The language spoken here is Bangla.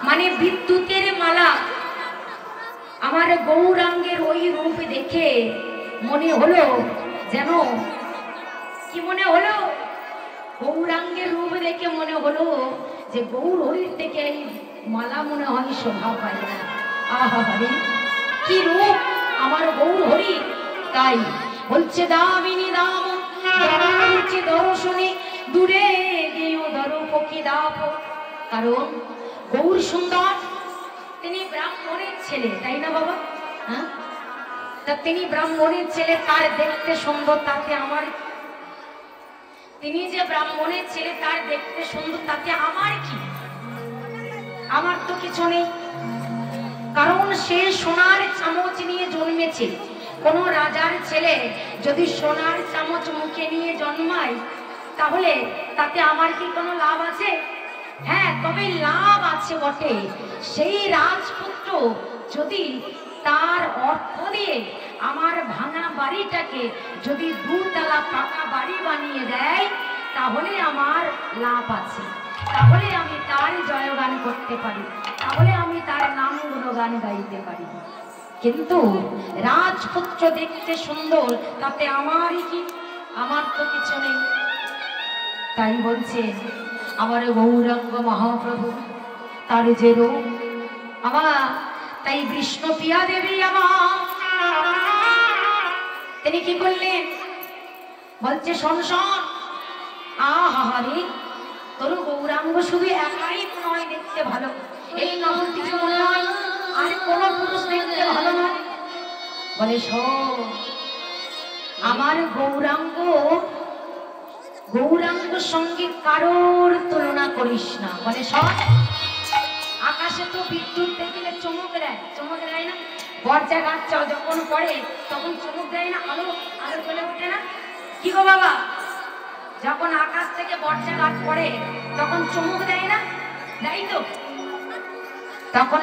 মানে বিদ্যুতের মালা আমার গৌরাঙ্গের ওই রূপ দেখে মনে হলো যেন কি মনে হলো গৌরাঙ্গের রূপ দেখে মনে হলো যে গৌর হরির থেকে এই মালা মনে হয় শোভা পায় না। আহা হরি কি রূপ আমার গৌর হরি। তাই বলছে দামিনী দাম দর্শনে দূরে গিয়েও ধরো পক্ষী দাপ। কারণ গৌর সুন্দর, তিনি ব্রাহ্মণের ছেলে, তাই না বাবা? হ্যাঁ, তা তিনি ব্রাহ্মণের ছেলে, তার দেখতে সুন্দর, তাতে আমার, তিনি যে ব্রাহ্মণের ছেলে তার দেখতে সুন্দর, তাতে আমার কি? আমার তো কিছু নেই। কারণ সে সোনার চামচ নিয়ে জন্মেছে। কোন রাজার ছেলে যদি সোনার চামচ মুখে নিয়ে জন্মায় তাহলে তাতে আমার কি কোনো লাভ আছে? হ্যাঁ, তবে লাভ আছে বটে। সেই রাজপুত্র যদি তার অর্থ দিয়ে আমার ভাঙা বাড়িটাকে যদি দুতলা পাকা বাড়ি বানিয়ে দেয় তাহলে আমার লাভ আছে, তাহলে আমি তার জয়গান করতে পারি, তাহলে আমি তার নাম গুণগান গাইতে পারি। কিন্তু রাজপুত্র দেখতে সুন্দর, তাতে আমারই কি? আমার তো কিছু নেই। তাই বলছে আমার গৌরাঙ্গ মহাপ্রভু, তার যে রূপ আমার, তাই বিষ্ণুপ্রিয়া দেবী আমার, তিনি কি করলেন? বলছে শোন শোন, আহারে তোর গৌরাঙ্গ শুধু একাই নয় দেখতে ভালো, এই নগর কিছু মনে হয় আর কোন পুরুষ দেখতে ভালো নয়। বলে শোন, আমার গৌরাঙ্গ, গৌরাঙ্গ সঙ্গে কারোর তুলনা করিস না। বলে শোন, আকাশে তো বিদ্যুৎ দেখলে চমক দেয়, চমক দেয় না? বর্জা গাছ যখন পড়ে তখন চমক দেয় না? আলো আলো জ্বলে ওঠে না? কি গো বাবা, যখন আকাশ থেকে বর্জা গাছ পড়ে তখন চমক দেয় না? দেয় তো? তখন